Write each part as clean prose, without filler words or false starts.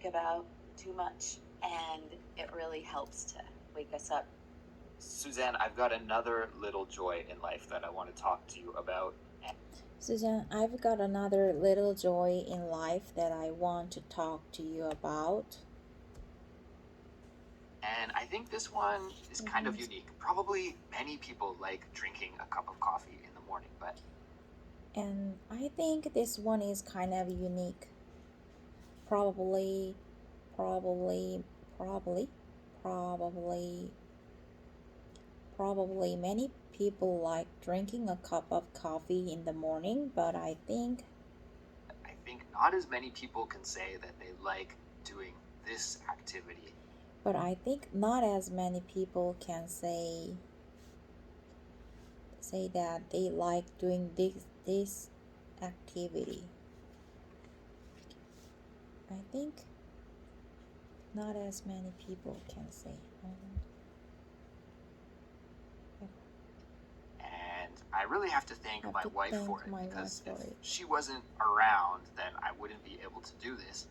about too much, and it really helps to wake us up. Suzanne, I've got another little joy in life that I want to talk to you about. Suzanne, I've got another little joy in life that I want to talk to you about. And I think this one is kind of unique. Probably many people like drinking a cup of coffee in the morning, but... And I think this one is kind of unique. Probably many people like drinking a cup of coffee in the morning, but I think not as many people can say that they like doing this activity. But I think not as many people can say that they like doing this activity. I think not as many people can say. And I really have to thank my wife for it, because if she wasn't around, then I wouldn't be able to do this.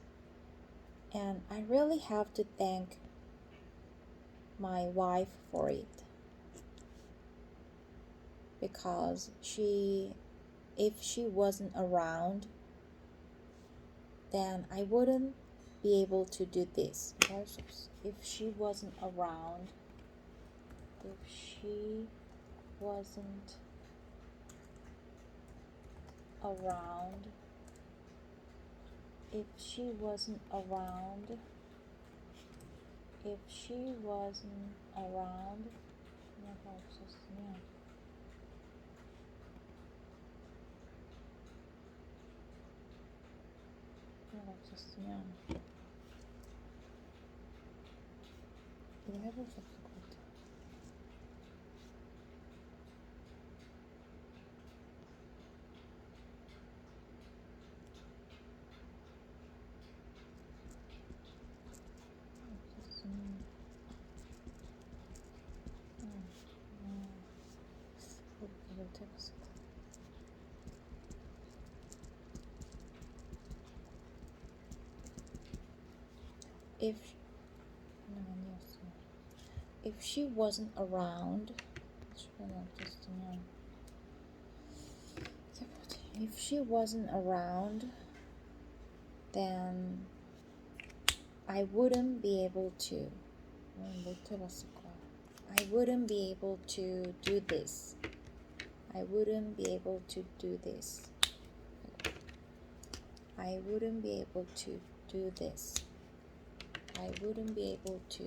And I really have to thank my wife for it, because if she wasn't around, then I wouldn't be able to do this. If she wasn't around, 이거 해볼 수 없을 것 같아. If she wasn't around, then I wouldn't be able to. I wouldn't be able to do this. I wouldn't be able to do this. I wouldn't be able to do this. I wouldn't be able to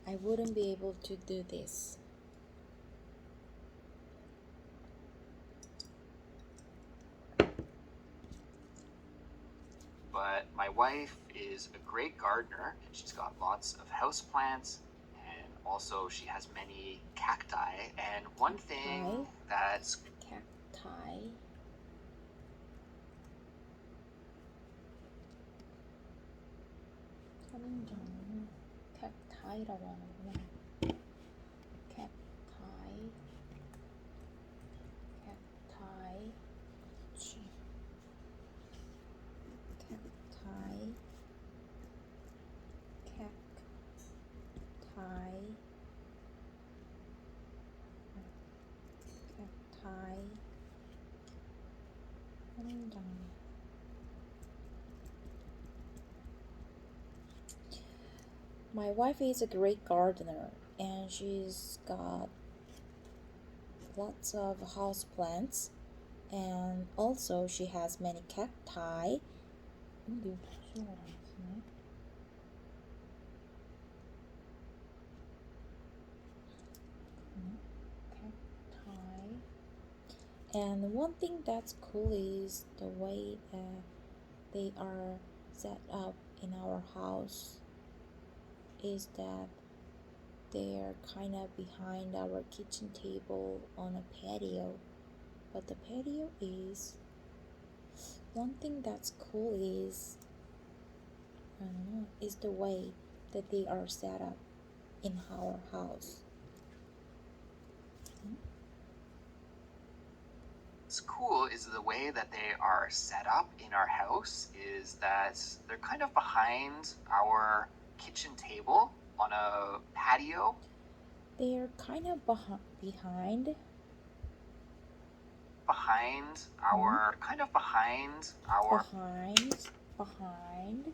I wouldn't be able to do this. But my wife is a great gardener, and she's got lots of houseplants, and also she has many cacti. And one thing that's... Cacti. cacti라고 하는구나. cacti. My wife is a great gardener, and she's got lots of houseplants, and also she has many cacti. And one thing that's cool is the way that they are set up in our house is that they're kind of behind our kitchen table on a patio. But the patio is, one thing that's cool is I don't know, is the way that they are set up in our house. What's cool is the way that they are set up in our house is that they're kind of behind our kitchen table on a patio. They are kind of behind Behind our kind of behind our behind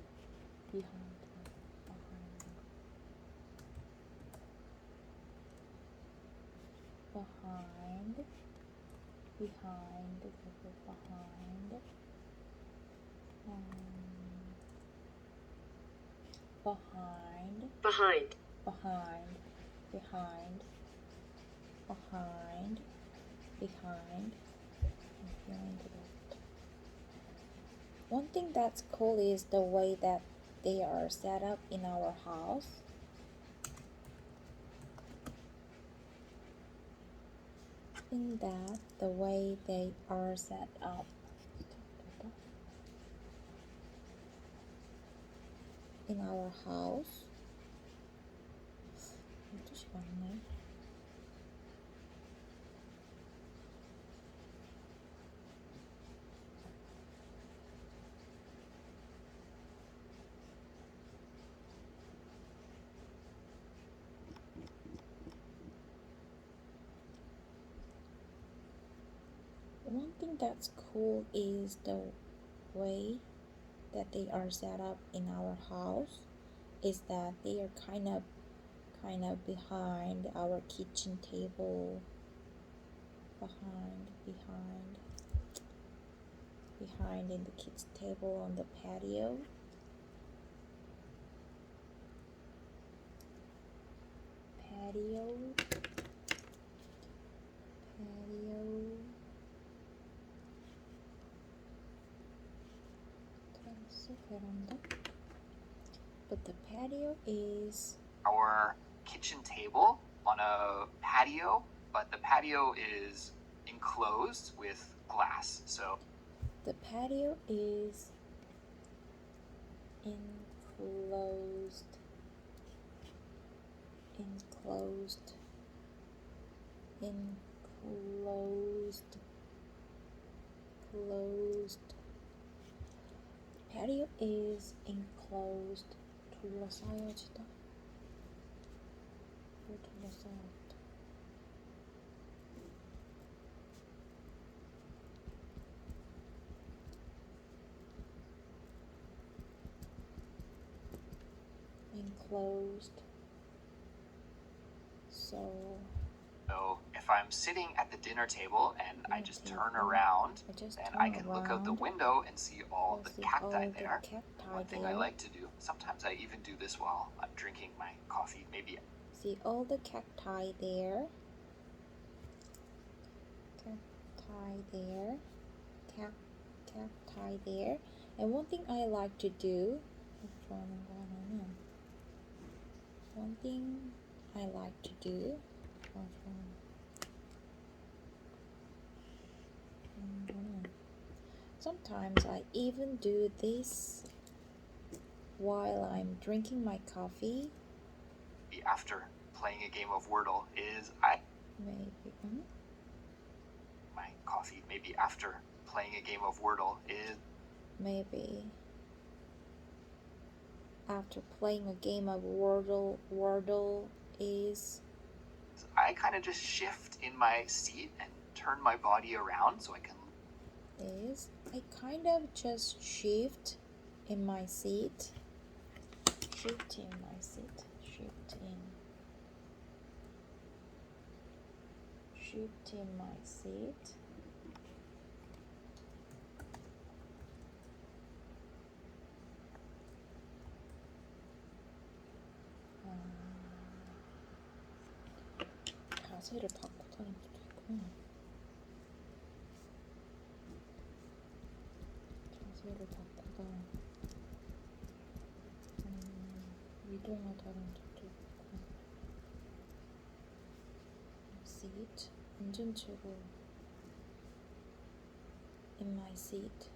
One thing that's cool is the way that they are set up in our house. In that the way they are set up in our house. 뜻이 맞네. One thing that's cool is the way that they are set up in our house is that they are kind of behind our kitchen table, behind in the kids table on the patio. Veranda. But the patio is our kitchen table on a patio, but the patio is enclosed with glass. So the patio is enclosed patio is enclosed. 둘러싸여지다. 둘러싸여지다. Enclosed. So if I'm sitting at the dinner table and I just turn around, then I can look out the window and see all the cacti there. One thing I like to do, sometimes I even do this while I'm drinking my coffee, maybe. See all the cacti there. Cacti there. And one thing I like to do, sometimes I even do this while I'm drinking my coffee. After playing a game of Wordle is my coffee. Maybe after playing a game of Wordle is maybe after playing a game of Wordle is I kind of just shift in my seat and turn my body around so I can. I kind of just shift in my seat. Shift in. 자세를 바꿔 다니는 것도 있구나. 자세를 바꾸다 이동하다는 것도 있고. Seat, 운전체로 in my seat.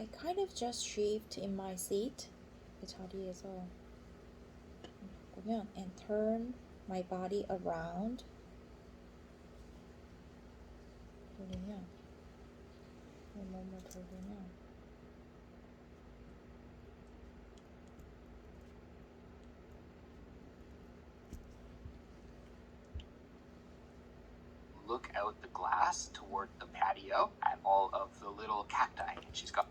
I kind of just shift in my seat. 그 자리에서 바꾸면 and turn my body around. 돌리면 몸을 돌리면 look out the glass toward the patio at all of the little cacti. And she's got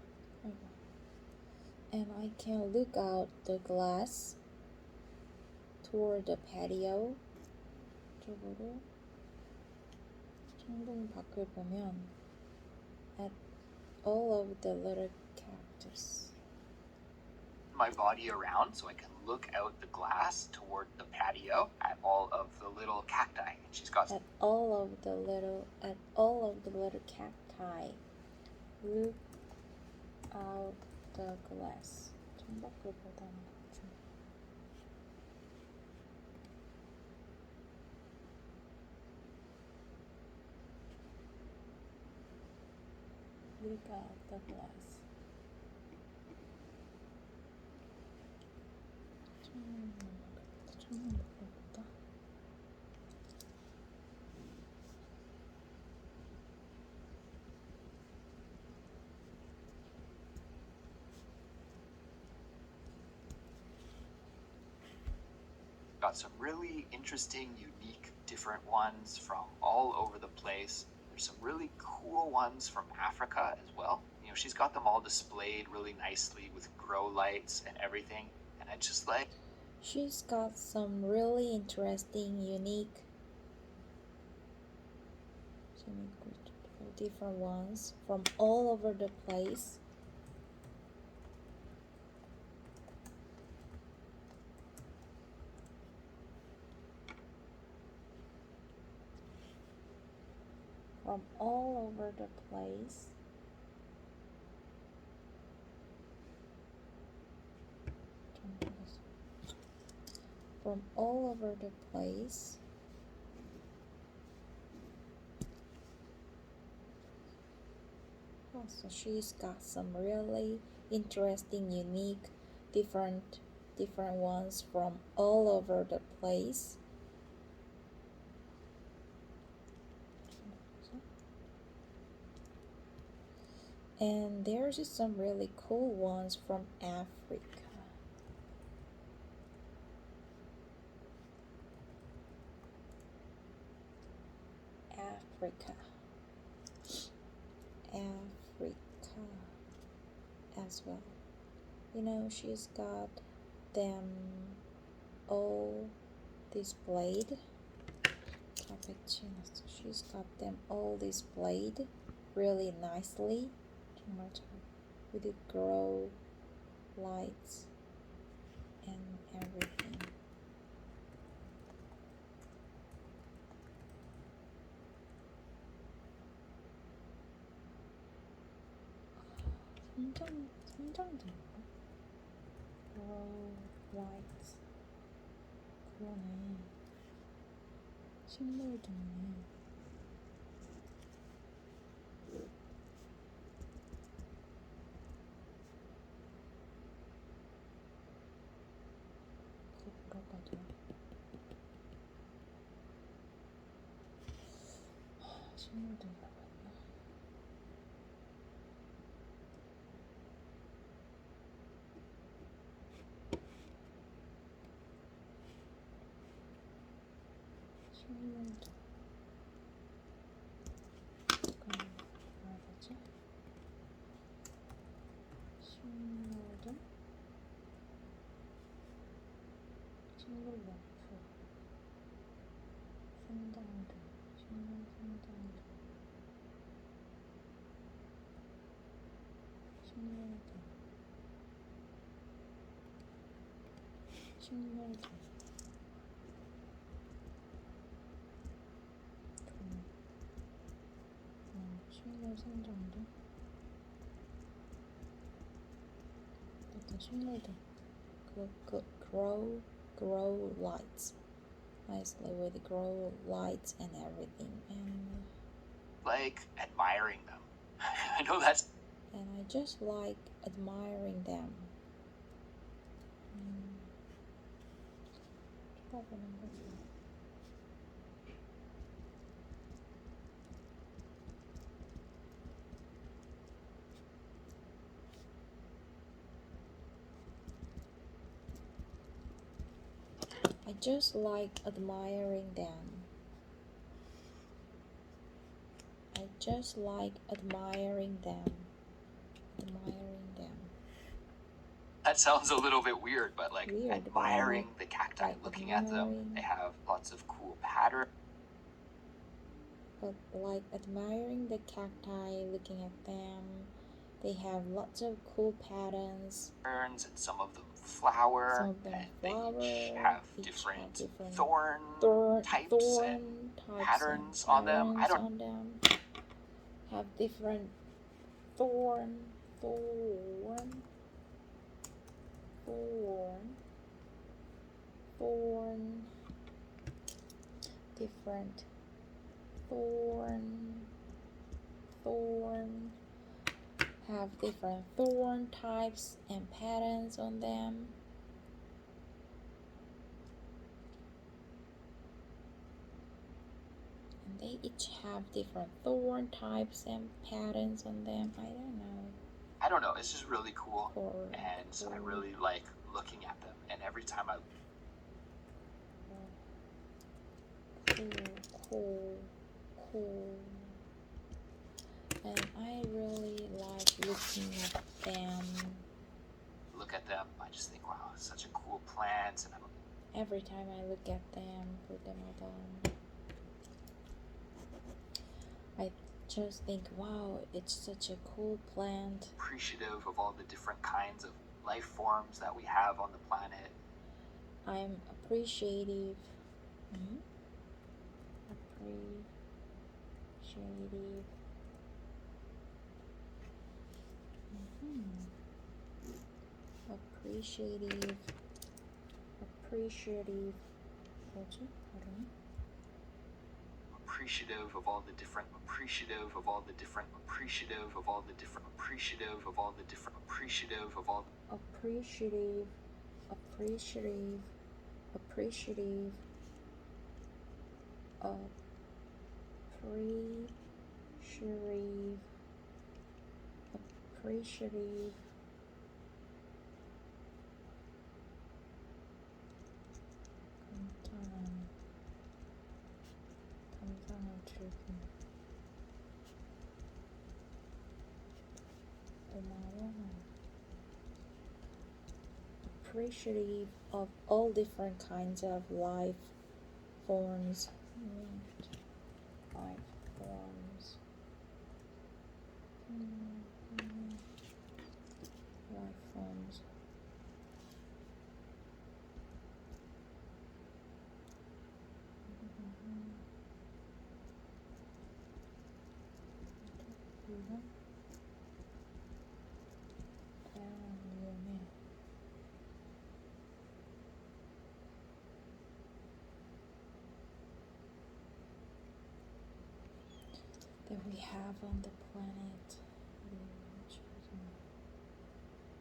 and I can look out the glass toward the patio. 쪽으로 창문 밖을 보면 at all of the little cactus. my body around so I can look out the glass toward the patio at all of the little cacti. And she's got At all of the little cacti. Look out the glass. 창밖을 보다는 거죠. Look out the glass. 창문 밖을 보다. got some really interesting, unique, different ones from all over the place. There's some really cool ones from Africa as well. You know, she's got them all displayed really nicely with grow lights and everything. And I just like... She's got some really interesting, unique, different ones from all over the place. From all over the place. From all over the place. So she's got some really interesting, unique, different ones from all over the place. And there's just some really cool ones from Africa. As well. You know, she's got them all displayed. She's got them all displayed really nicely. 정말 잘. With the grow lights and everything. 성장된가? Grow lights. 그러네. 식물도 있네. 그거 뭐라고 하더라? 식물도 있나? 식물도 그럼 뭐라 되지? 식물도 식물 램프 성당등 식물 성당등 식물등 식물 성장등 일단 식물등 그 grow lights nicely with grow lights and everything and like admiring them. I know that's... and I just like admiring them. 쳐다보는 거지. I just like admiring them. I just like admiring them. Admiring them. That sounds a little bit weird, but like Weird, admiring but the cacti, like looking at them. admiring- They have lots of cool patterns. But like admiring the cacti, looking at them, they have lots of cool patterns. And some of them flower, Some of them and flower, they each have each different, have different thorn types thorn and types patterns and on them. I patterns don't on them. Have different thorn different thorn have different thorn types and patterns on them. And they each have different thorn types and patterns on them. I don't know. It's just really cool. And I really like looking at them. And every time I Cool. And I really like looking at them. look at them, I just think, wow, it's such a cool plant. And Every time I look at them, put them on, I just think, wow, it's such a cool plant. appreciative of all the different kinds of life forms that we have on the planet. I'm appreciative. Appreciative. 뭐지? 발음? Appreciative of all the different appreciative. 감상을 즐기는 고마워. Appreciative of all different kinds of life forms. Life forms. Life forms. That we have on the planet.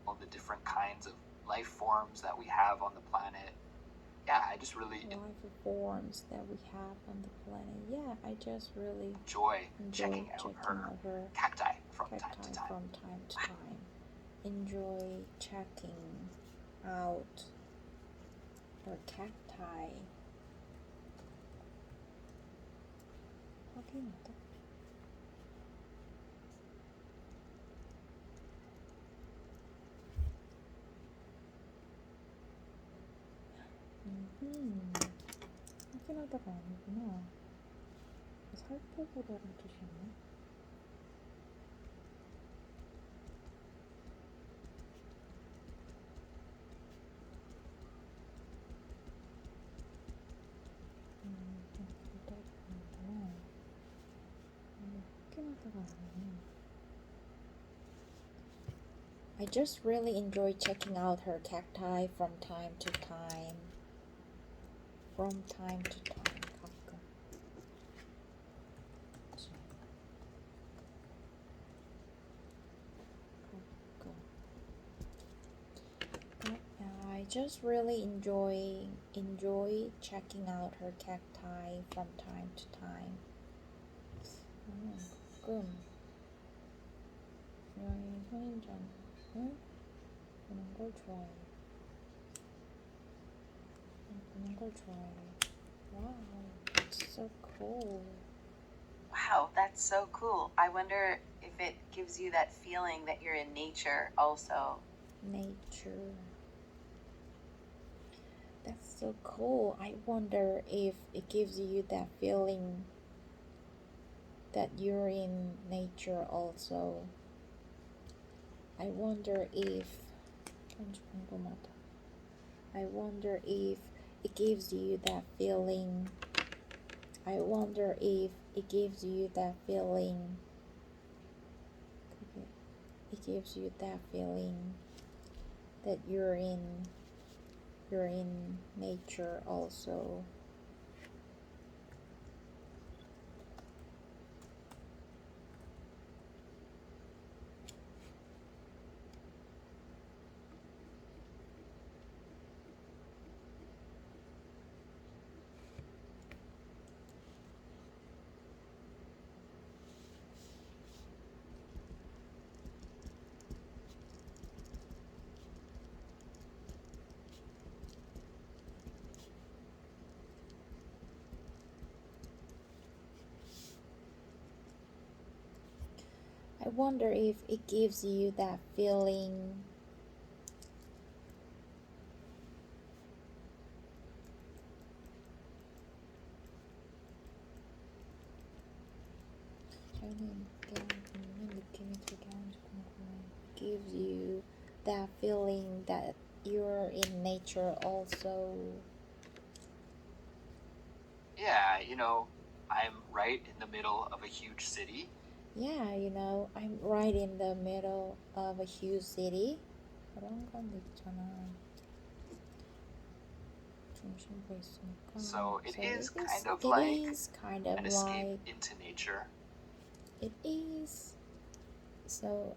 all the different kinds of life forms that we have on the planet. Yeah, I just really Life forms that we have on the planet. Yeah, I just really enjoy enjoy checking out her her cacti from time cacti to time. from time to time. Enjoy checking out her cacti. 확인하다. 확인하다가 아니구나. 살펴보다는 뜻이네. 확인하다가 아니네. I just really enjoy checking out her cacti from time to time. From time to time. 가끔. 가끔. just really enjoy checking out her cacti from time to time. 가끔 그녀의 선인장을 보는 걸 좋아해. Wow, that's so cool. Wow, that's so cool. I wonder if it gives you that feeling that you're in nature also. Nature. That's so cool. I wonder if it gives you that feeling that you're in nature also. I wonder if it gives you that feeling. I wonder if it gives you that feeling. It gives you that feeling that you're in nature also. I wonder if it gives you that feeling. Gives you that feeling that you're in nature also. Yeah, I'm right in the middle of a huge city. Yeah, I'm right in the middle of a huge city. 그런 건 있잖아. 중심부에 있으니까. So it is kind of like an escape into nature. It is. So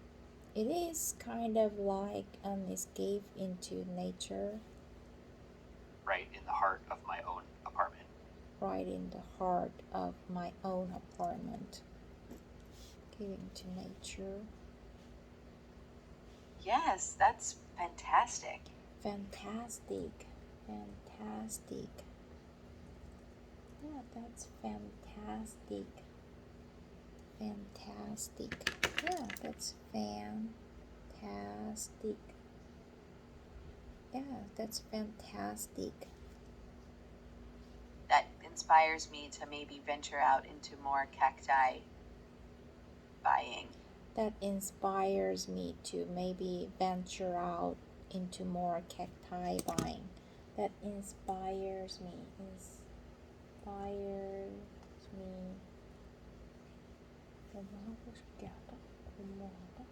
it is kind of like an escape into nature. Right in the heart of my own apartment. Right in the heart of my own apartment. Giving to nature. Yes, that's fantastic. Fantastic. Yeah, that's fantastic. Yeah, that's fantastic. Yeah, that's fantastic. That inspires me to maybe venture out into more cacti buying. That inspires me to maybe venture out into more cacti buying. That inspires me. 너무 하고 싶게 하다. 공모하다.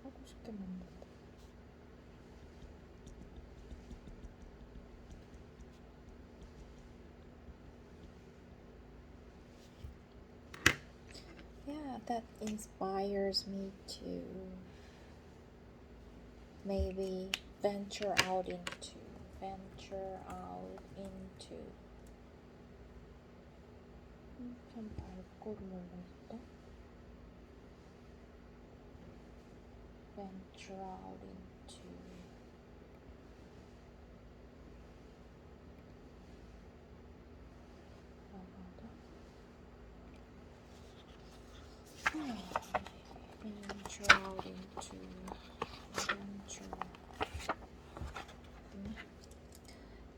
하고 싶게 만든다. Yeah, that inspires me to maybe venture out into 참 발걸음을 했다. Venture out into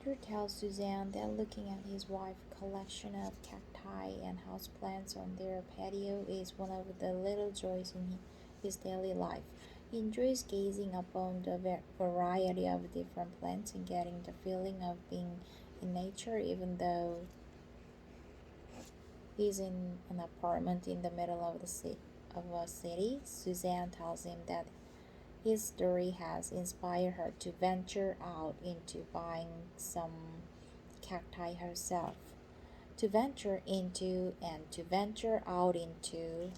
Drew tells Suzanne that looking at his wife's collection of cacti and houseplants on their patio is one of the little joys in his daily life. He enjoys gazing upon the variety of different plants and getting the feeling of being in nature, even though he's in an apartment in the middle of a city. Suzanne tells him that his story has inspired her to venture out into buying some cacti herself. To venture into and to venture out into.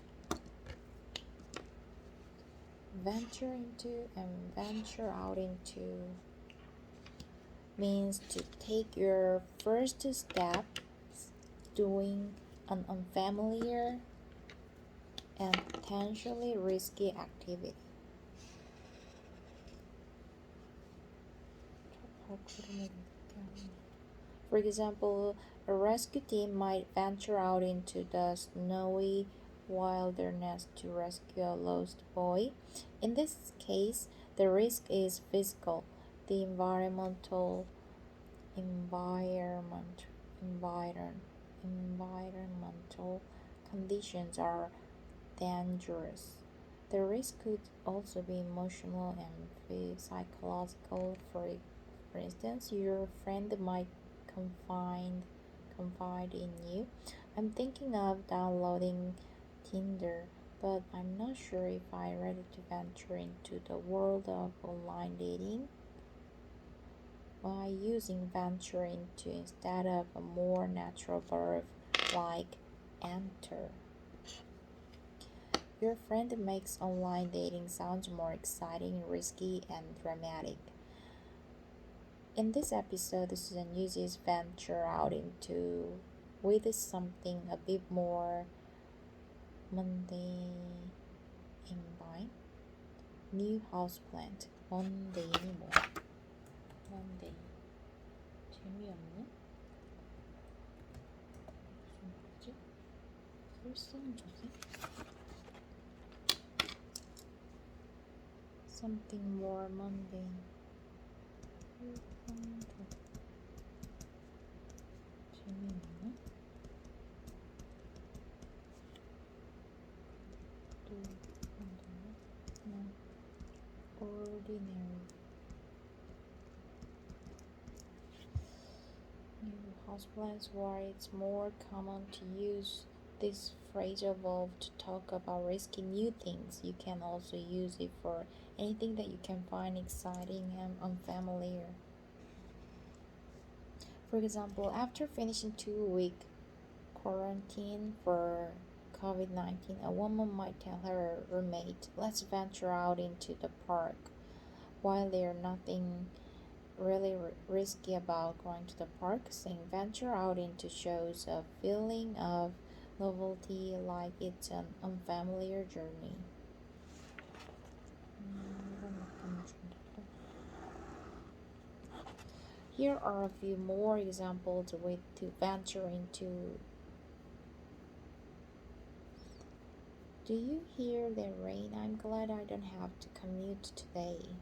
Venture into and venture out into means to take your first step doing an unfamiliar and potentially risky activity. For example, a rescue team might venture out into the snowy wilderness to rescue a lost boy. In this case, the risk is physical. The environmental conditions are dangerous. The risk could also be emotional and psychological. For instance, your friend might confide in you. I'm thinking of downloading Tinder, but I'm not sure if I'm ready to venture into the world of online dating. By using venture into instead of a more natural verb like enter, your friend makes online dating sound more exciting, risky, and dramatic. In this episode, Susan uses venture out into with something a bit more mundane. New houseplant. mundane이 뭐야? mundane. 재미없는? 무슨 말이지? 일상적인? Something more mundane. 일상적. 재미없는? 또 mundane. 그냥 ordinary. New houseplants, where it's more common to use this phrase evolved to talk about risky new things. You can also use it for anything that you can find exciting and unfamiliar. For example, after finishing 2-week quarantine for COVID-19, a woman might tell her roommate, let's venture out into the park. While there's nothing really risky about going to the park, saying venture out into shows a feeling of novelty, like it's an unfamiliar journey. Here are a few more examples with to venture into. Do you hear the rain? I'm glad I don't have to commute today.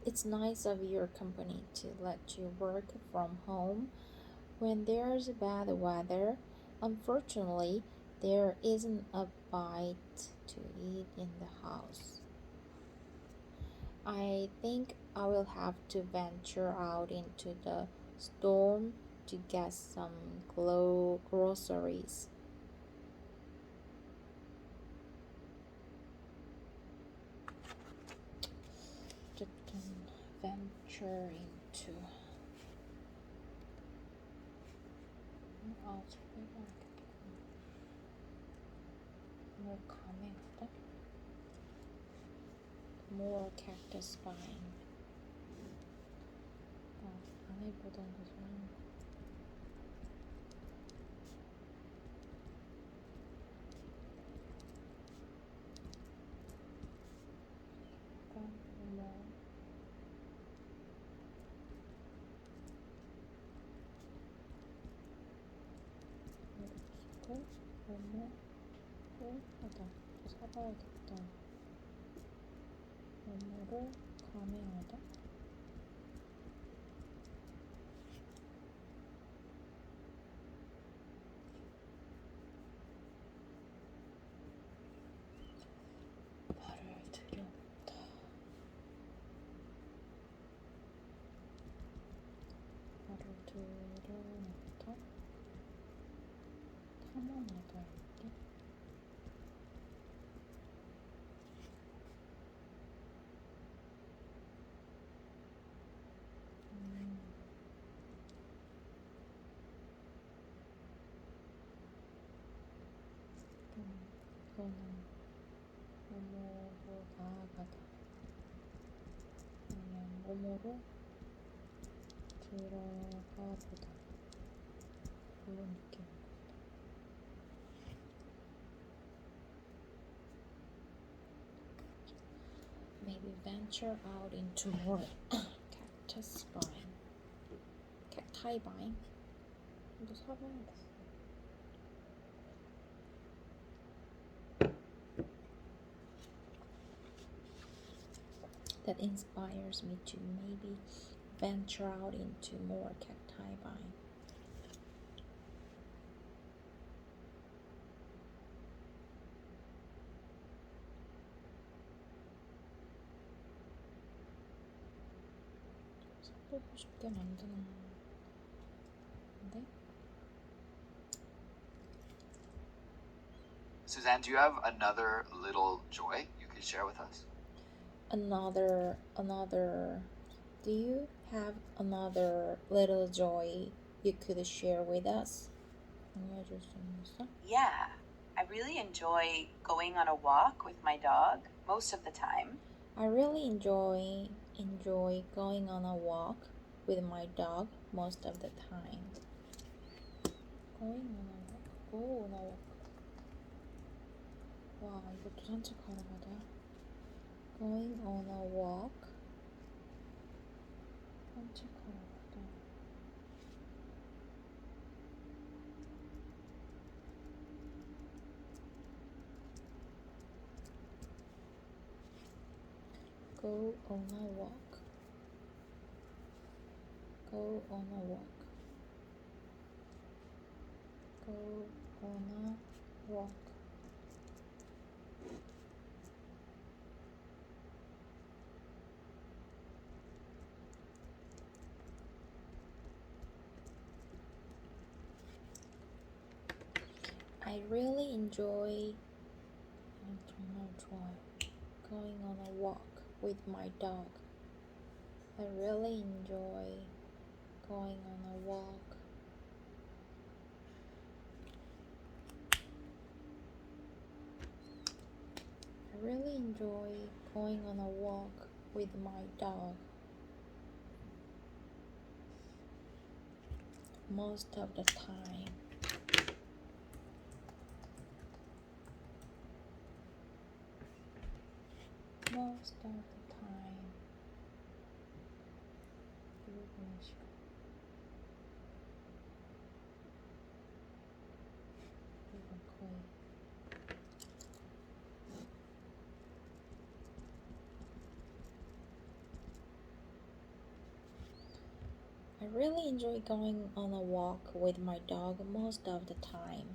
It's nice of your company to let you work from home when there's bad weather. Unfortunately, there isn't a bite to eat in the house. I think I will have to venture out into the storm to get some groceries. Venture into. more 가맹하다? more cactus buying. 안 해보던 것은 하다. 사봐야겠다. 뭐뭐를 가맹하다. 말을 들여놓다. 봄으로 들어가 보다. 그런 느낌. Maybe venture out into more cactus vine. cacti vine. 또 사봐야겠어. That inspires me to maybe venture out into more cacti vine. 사보고 싶게 만드는 건데. Suzanne, do you have another little joy you could share with us? Another. Do you have another little joy you could share with us? 공유해줄 수 있어? Yeah, I really enjoy going on a walk with my dog most of the time. I really enjoy going on a walk with my dog most of the time. Going on a walk. Go on a walk. 와, 이것도 산책하러 가자. Going on a walk. 산책하러 가자. Go on a walk. Go on a walk. Go on a walk. I really enjoy 정말 좋아요. Going on a walk with my dog. I really enjoy going on a walk. I really enjoy going on a walk with my dog. Most of the time. Most of the time. 부르는 시간. 이건 거의. I really enjoy going on a walk with my dog most of the time.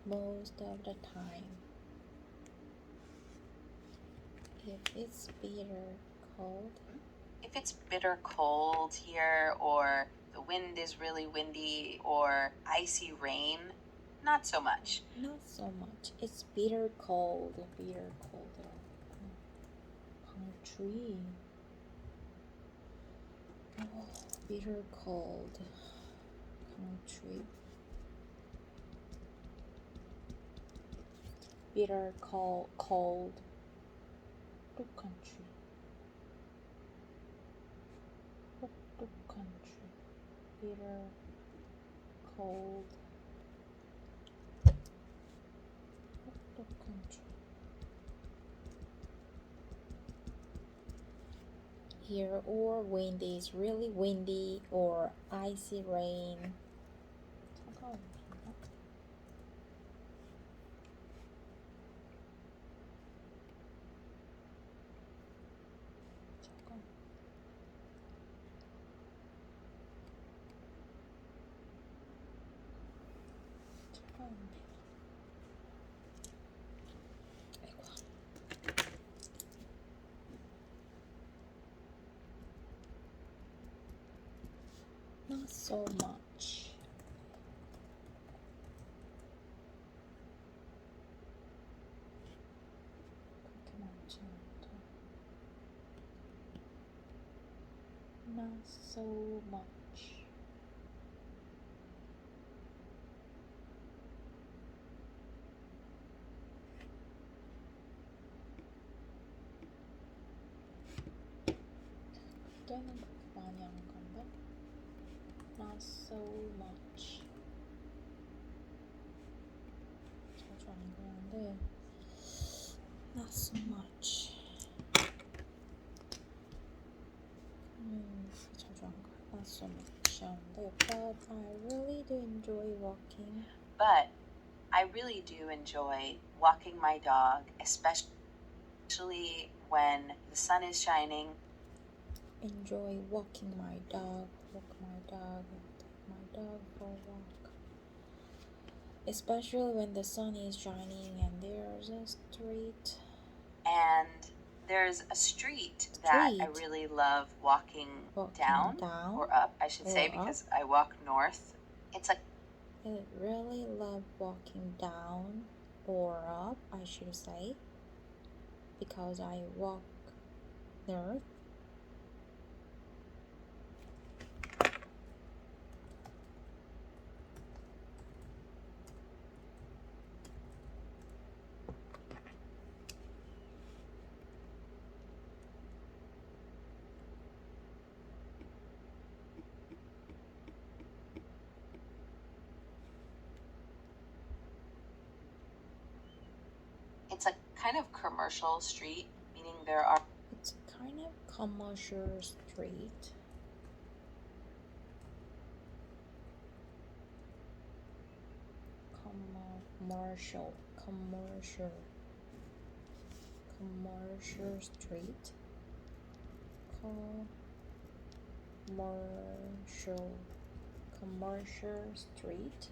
Most of the time. If it's bitter cold. If it's bitter cold here, or the wind is really windy, or icy rain, not so much. Not so much. It's bitter cold. Bitter cold. 강추위. Bitter cold. 강추위. Bitter cold. 똑똑한 추위. 똑똑한 추위. Bitter cold. 똑똑한 추위. Here, or wind is really windy, or icy rain. 잠깐만요. Not so much. 그렇게 많지 않다. Not so much. 때는 그렇게 많이 안 간다. Not so much. 자주 안 가는데 not so much. 자주 안 가. Not so much. But I really do enjoy walking. But I really do enjoy walking my dog, especially when the sun is shining. Enjoy walking my dog. Walk my dog. Take my dog for a walk. Especially when the sun is shining and there's a street. And there's a street that I really love walking down or up, I should say, because I walk north. I really love walking down or up, I should say, because I walk north. It's a kind of commercial street, meaning It's a kind of commercial street. Commercial street. Commercial street.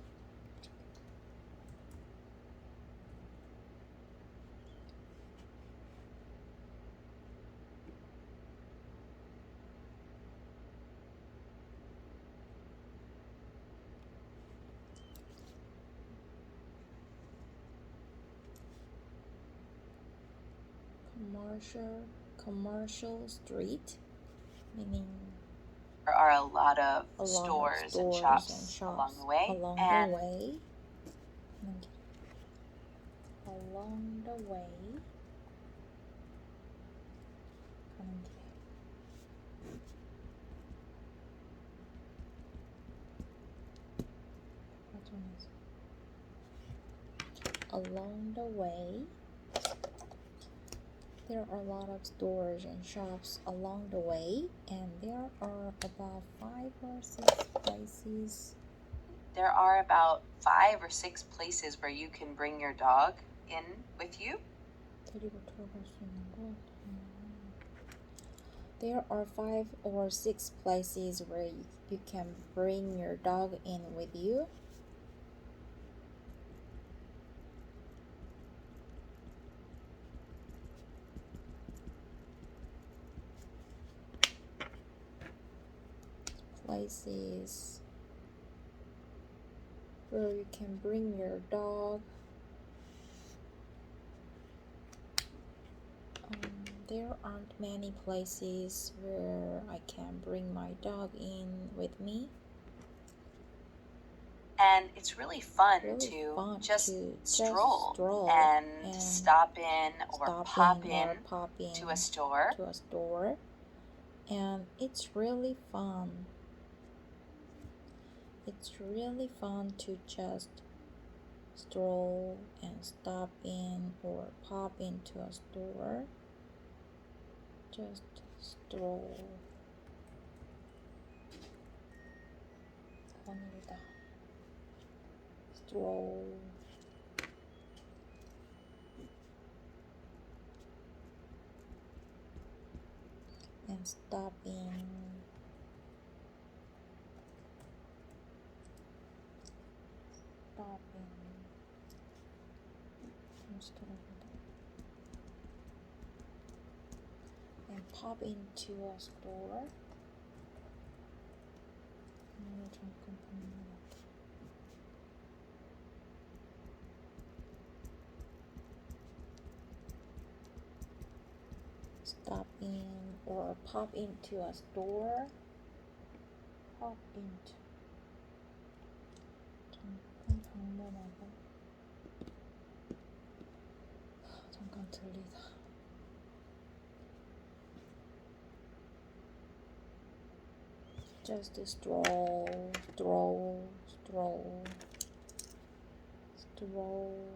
Commercial street, meaning there are a lot of stores and shops along the way. Along the way. 가는 길에. Along the way. There are a lot of stores and shops along the way, and there are about 5 or 6 places. There are about 5 or 6 places where you can bring your dog in with you. There are 5 or 6 places where you can bring your dog in with you. Places where you can bring your dog. There aren't many places where I can bring my dog in with me. And it's really fun to just stroll and stop in or pop in to a store. And it's really fun. It's really fun to just stroll and stop in or pop into a store. Just stroll. Stroll. And stop in. And pop into a store. Stop in or pop into a store. Pop into. 잠깐 방문하다. 잠깐 들리다. Just stroll, stroll, stroll, stroll.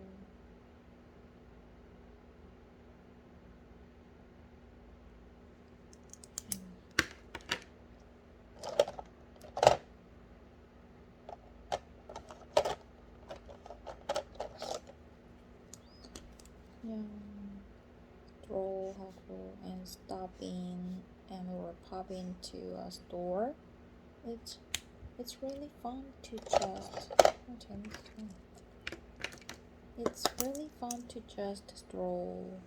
stroll하고 and stopping and or pop into a store. It's really fun to just it's really fun to just stroll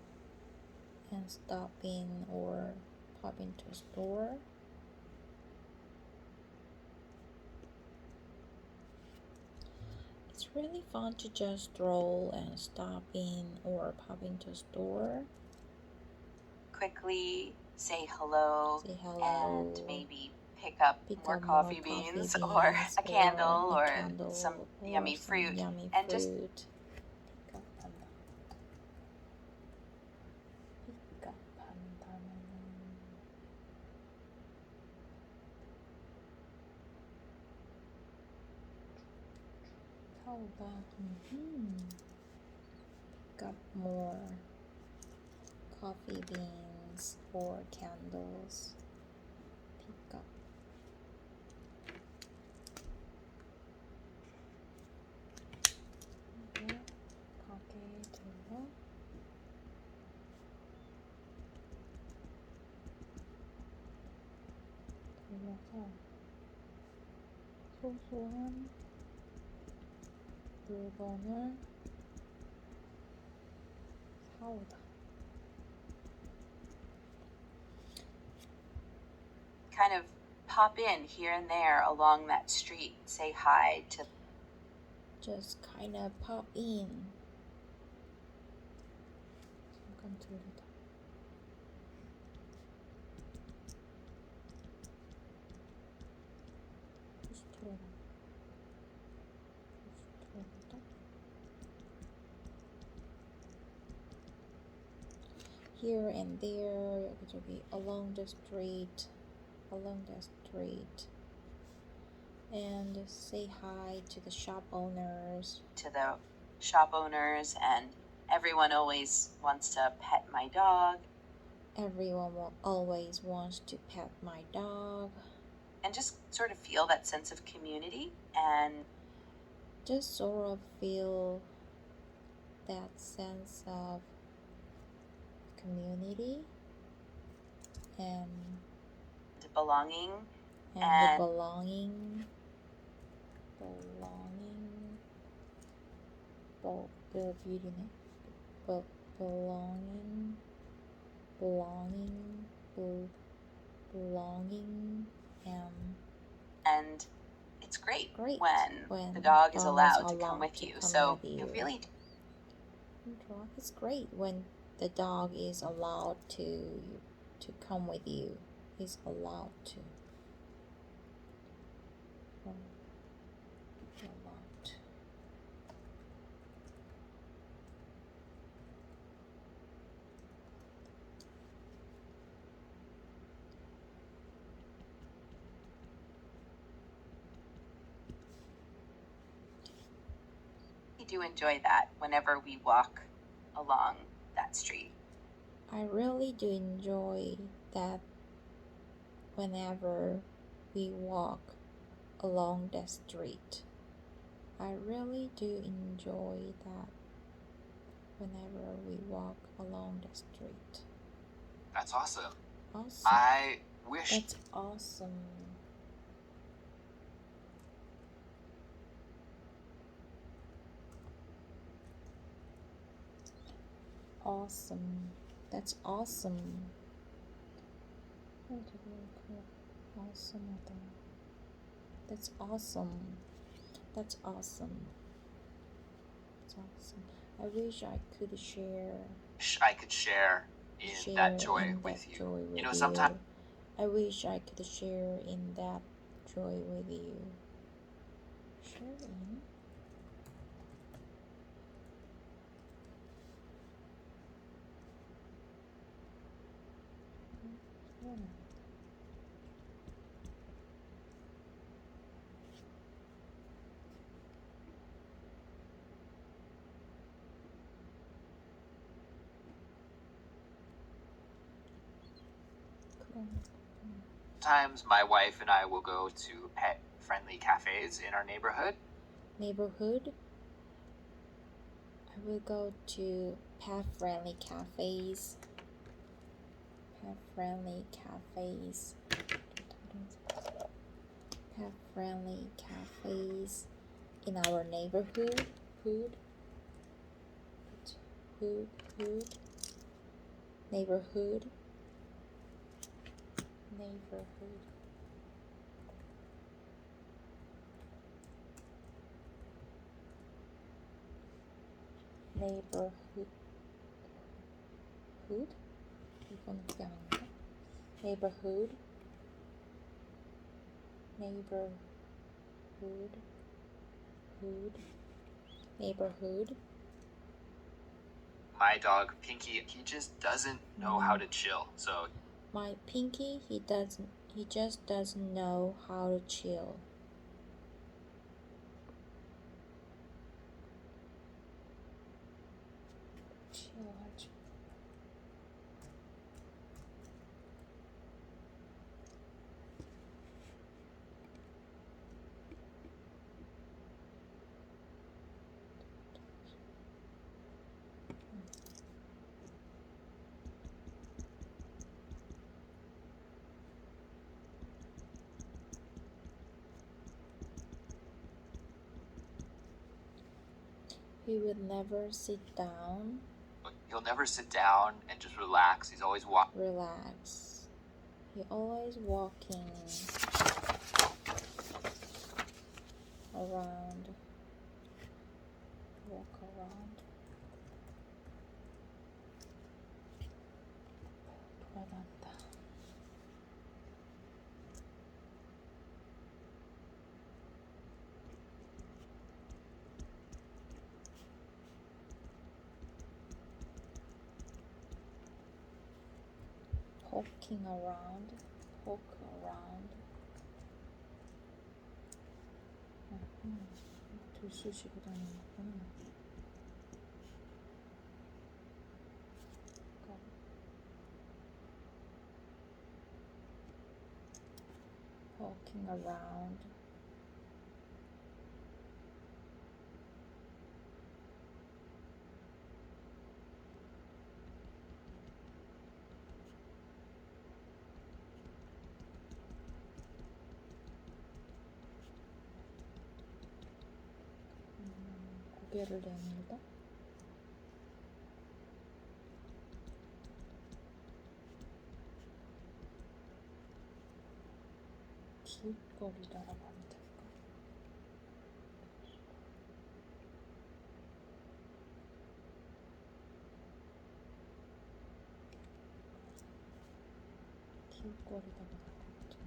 and stop in or pop into a store. It's really fun to just stroll and stop in or pop into a store. Quickly say hello, and maybe pick up more more coffee beans or a candle or some yummy fruit and just pick up more coffee beans or candles. Pick up. 가게에 들러 들려서 소소한 물건을 사오다. kind of pop in here and there along that street, say hi to Just kind of pop in. 잠깐 들리다. Here and there, 저기 along the street, and say hi to the shop owners. And everyone always wants to pet my dog. Everyone always wants to pet my dog. And just sort of feel that sense of community and just sort of feel that sense of community and belonging and the belonging and it's great when the dog is allowed to come with you. So it really it's great when the dog is allowed to come with you. Is allowed to. We do enjoy that whenever we walk along that street. I really do enjoy that whenever we walk along the street. I really do enjoy that whenever we walk along the street. That's awesome. Awesome. I wish... That's awesome. Awesome. That's awesome. That's awesome. That's awesome. That's awesome. I wish I could share. I could share in that joy with you. You know, sometimes I wish I could share in that joy with you. Sharing. Sometimes my wife and I will go to pet-friendly cafes in our neighborhood. Neighborhood. I will go to pet-friendly cafes. Pet-friendly cafes. Pet-friendly cafes in our neighborhood. Neighborhood. 이건 그게 아닌가? Neighborhood. My dog Pinky, he just doesn't know how to chill. So my Pinky, he just doesn't know how to chill. chill하지. He would never sit down. he'll never sit down and just relax. He's always walking. Relax. He always walking around. Walk around. 돌아간다. Poking around, poke around. 들쑤시고 다니는구나. Poking around. 고개를 내밀다. 길거리다라고 하면 될까? 길거리다가 나올 것 같은데.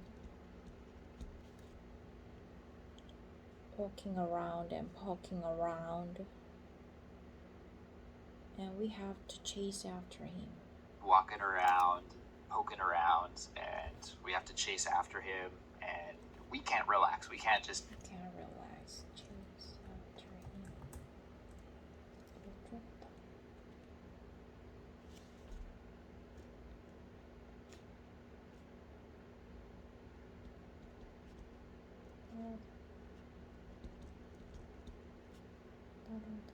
Walking around and poking around, and we have to chase after him. Walking around, poking around, and we have to chase after him, and we can't relax. We can't just. We can't relax. Chase after him. 쫓다. 따라다니다.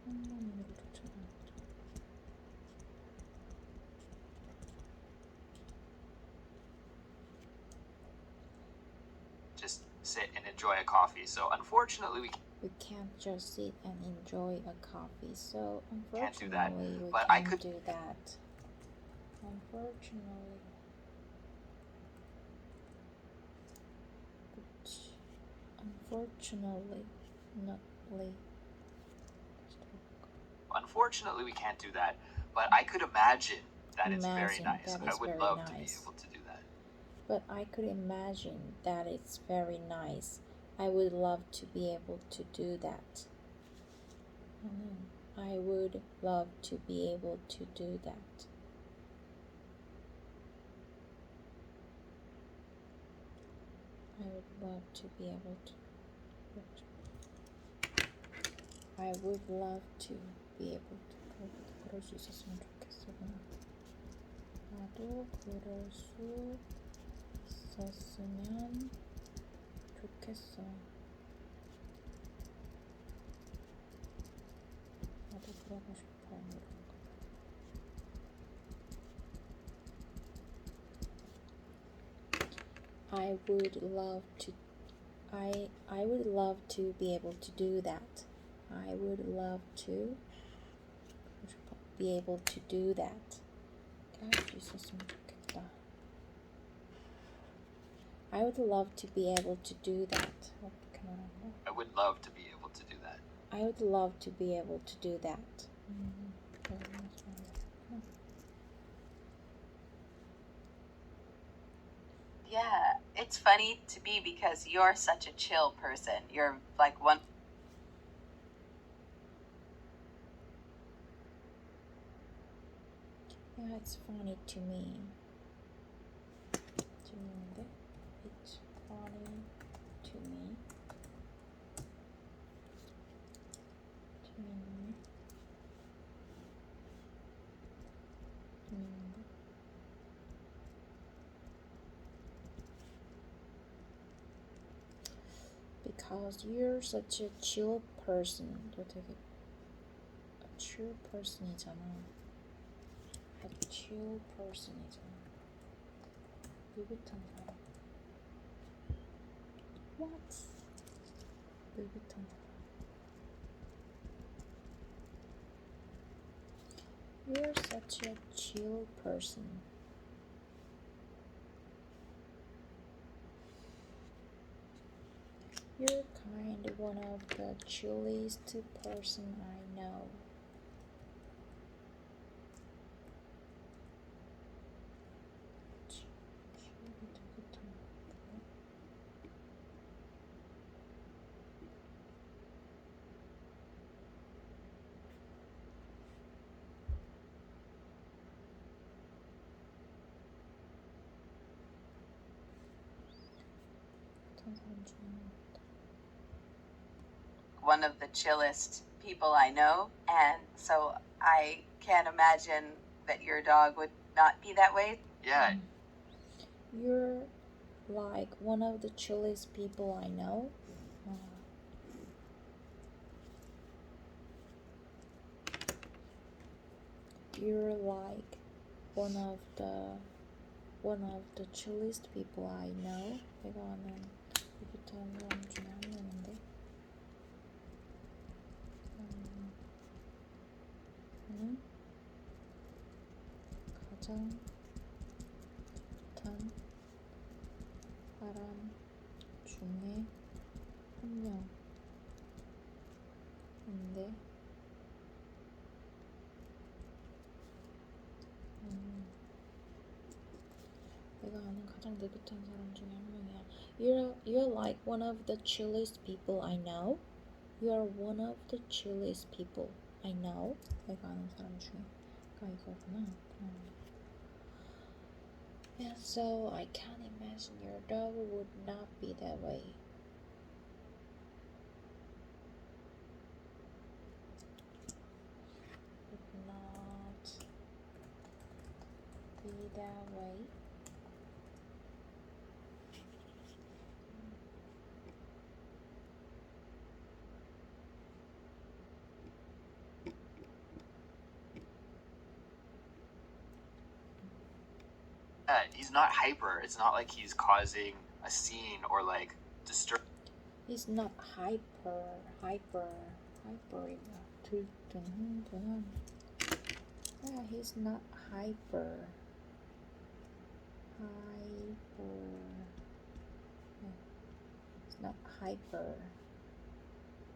한번으로 쫓아다니다. Just sit and enjoy a coffee. So unfortunately, We can't just sit and enjoy a coffee. So Can't do that, unfortunately, we but I can't could- do that. Unfortunately. Unfortunately, we can't do that. But I could imagine that it's very Imagine nice. that I is would very love to be nice. able to do that. But I could imagine that it's very nice. I would love to be able to do that. I would love to be able to do that. I would love to be able to. I would love to be able to. 그럴 수 있었으면 좋겠어. 있었구나. 나도 그럴 수 있었으면 좋겠어. 나도 그러고 싶어. I would love to be able to do that. I would love to be able to do that. 할 수 있었으면 좋겠다. I would love to be able to do that. 어떻게 말하나? I would love to be able to do that. I would love to be able to do that. Yeah, it's funny to me because you're such a chill person. You're like one. Yeah, it's funny to me. 재밌는데? It's funny to me. 재밌네. 재밌는데? Because you're such a chill person. 너 되게 a chill person이잖아. A chill person이잖아. 느긋한 사람. What? 느긋한 사람. You're such a chill person. You're kind of one of the chillest person I know. One of the chillest people I know, and so I can't imagine that your dog would not be that way. Yeah. You're like one of the chillest people I know. You're like one of the chillest people I know. 내가 아는 느긋한 사람 중에 한 명인데. 나는 가장 느긋한 사람 중에 한 명인데. 내가 아는 가장 느긋한 사람 중에 한 명이야. You're like one of the chillest people I know. You're one of the chillest people I know. 내가 아는 사람 중에가 이거구나. And so I can't imagine your dog would not be that way. Would not be that way. He's not hyper. It's not like he's causing a scene or like disturb. He's not hyper. 들뜬 흥분한. Yeah, he's not hyper. He's not hyper.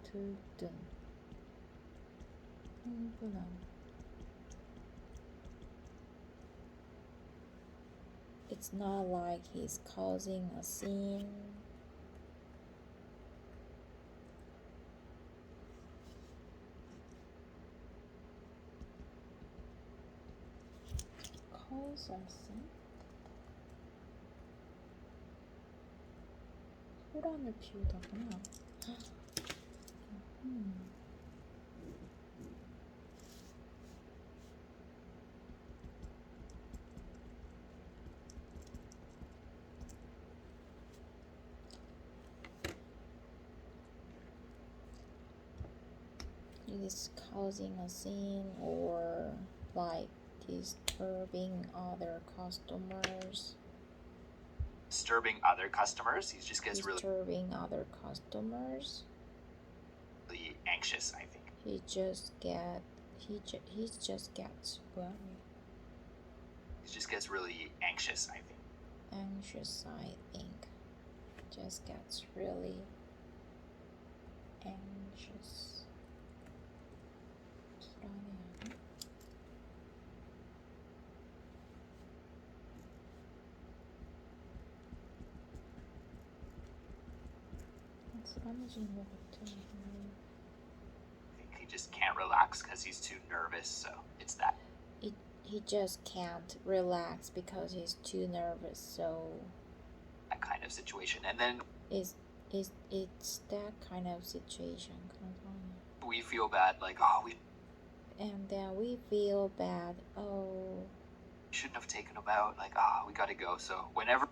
들뜬 흥분한. It's not like he's causing a scene. Cause a scene? 소란을 피우다구나. is causing a scene or like disturbing other customers. Disturbing other customers. He just gets really anxious, I think. He just gets well. He just gets really anxious, I think. Just gets really anxious. 불안해지는 것 같아. I think he just can't relax because he's too nervous, so it's that. He just can't relax because he's too nervous, so that kind of situation. And then it's that kind of situation. We feel bad, like, and then we feel bad, oh, shouldn't have taken him out, like, we gotta go. So whenever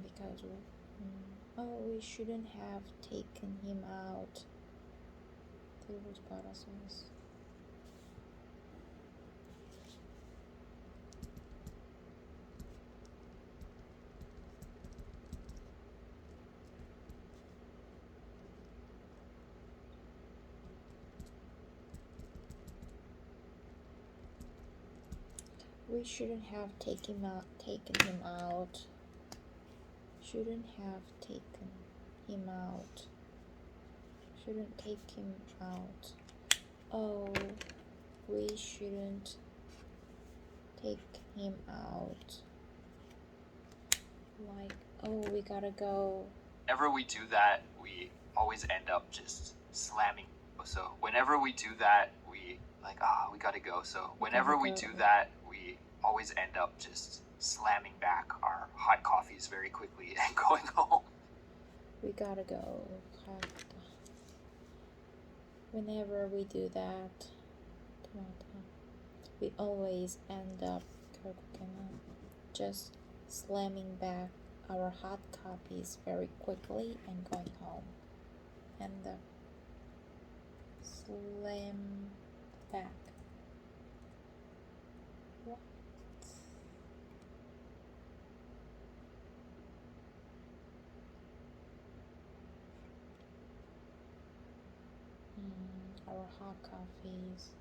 because we shouldn't have taken him out. We shouldn't have taken him out. Shouldn't take him out. Oh, we shouldn't take him out. Like, oh, we gotta go. Whenever we do that, we always end up just slamming. So whenever we do that, we like, we gotta go. So whenever we do that, we always end up just slamming back our hot coffees very quickly and going home. We gotta go. Whenever we do that, we always end up just slamming back our hot coffees very quickly and going home. And slam back. What? Our hot coffees.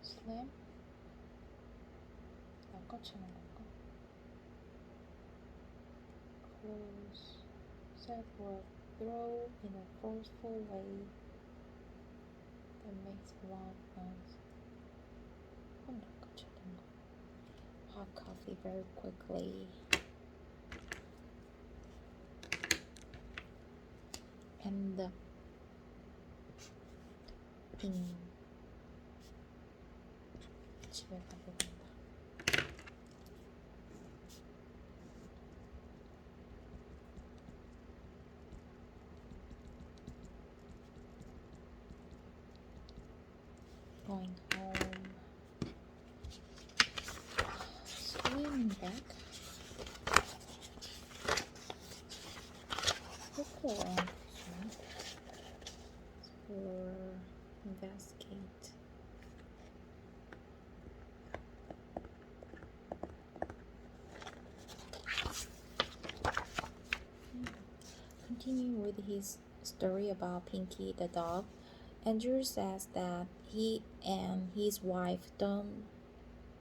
Slam? 낚아치는 건가? Close. Set or throw in a forceful way that makes loud noise. Hot coffee very quickly. And 집에 가보겠다. Going home. Swimming back. Look around or investigate. Continuing with his story about Pinky the dog, Andrew says that he and his wife don't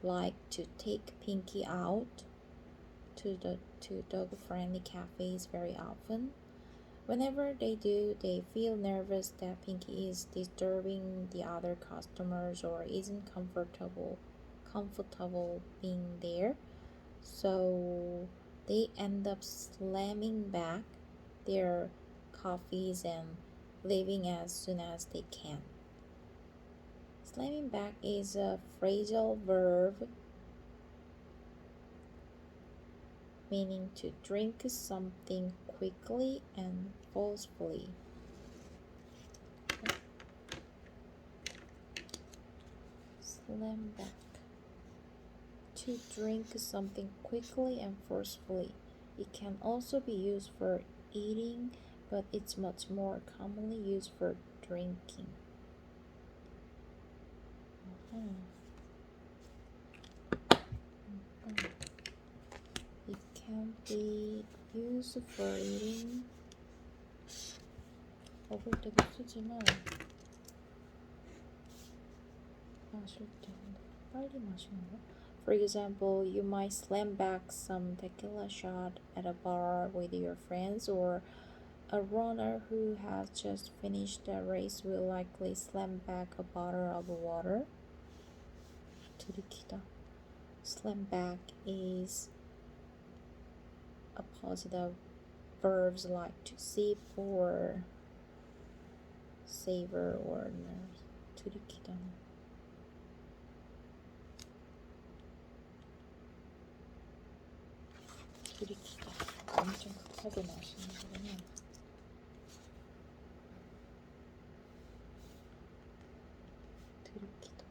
like to take Pinky out to dog-friendly cafes very often. Whenever they do, they feel nervous that Pinky is disturbing the other customers or isn't comfortable being there. So they end up slamming back their coffees and leaving as soon as they can. Slamming back is a phrasal verb meaning to drink something quickly and forcefully. Slam back. To drink something quickly and forcefully. It can also be used for eating, but it's much more commonly used for drinking. It can be used for eating. 먹을 때도 쓰지만 마실 때는 빨리 마시는 거. For example, you might slam back some tequila shot at a bar with your friends, or a runner who has just finished a race will likely slam back a bottle of water. 들이키다. Slam back is opposite of verbs like to sip or savor or nurse. 들이키다. 들이키다. 엄청 급하게 마시는 거구나. 들이키다.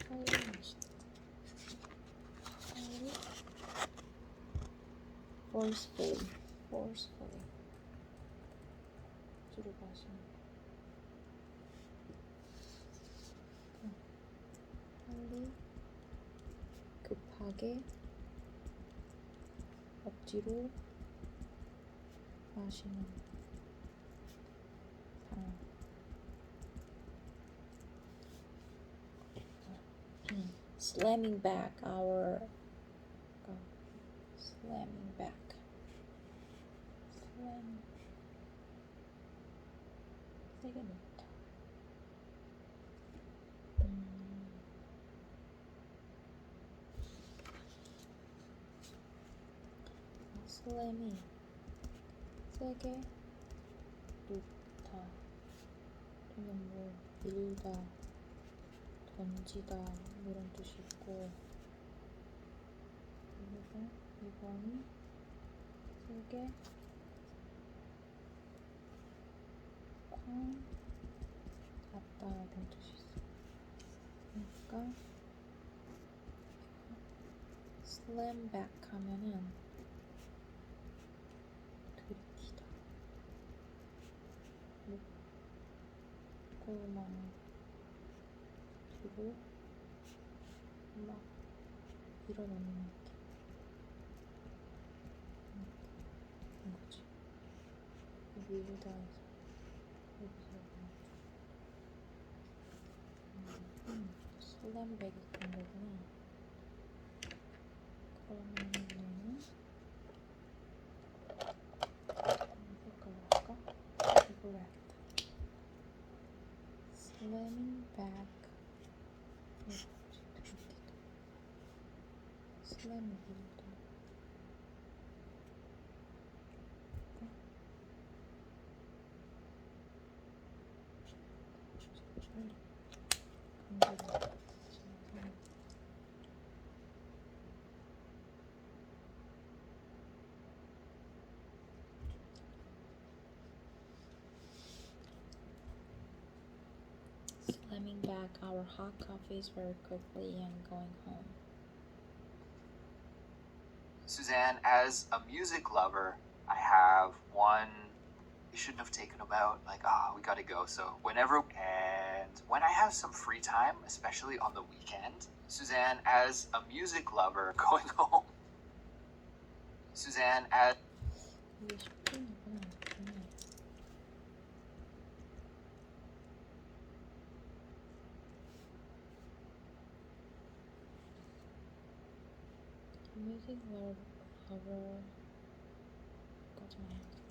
빨리 마시다. 빨리. forcefully. 주로 마시는 거. 빨리. 급하게 억지로 마시는 상황. Slamming back slamming back. slam 세게 놓다. 슬램이 세게 놓다 또는 뭐 밀다, 던지다 이런 뜻이 있고, 그리고 이번이 세게 쾅 갔다 이런 뜻이 있어. 그러니까 slam back 하면은 들이키다. 목골만 뒤로 막 밀어넣는 느낌. 그런 거지. 밀다 해서 여기서 슬램백이 그런 거구나. 그러면은 색깔로 할까? 이걸로 해야겠다. Slamming back. 슬램이 밀다. Slamming back our hot coffees very quickly and going home. Suzanne, as a music lover, I have one you shouldn't have taken them out. Like, we gotta go. So when I have some free time, especially on the weekend, Suzanne, as a music lover, going home. Suzanne, as 이게 10분이구나. music lover 까지 해야겠다.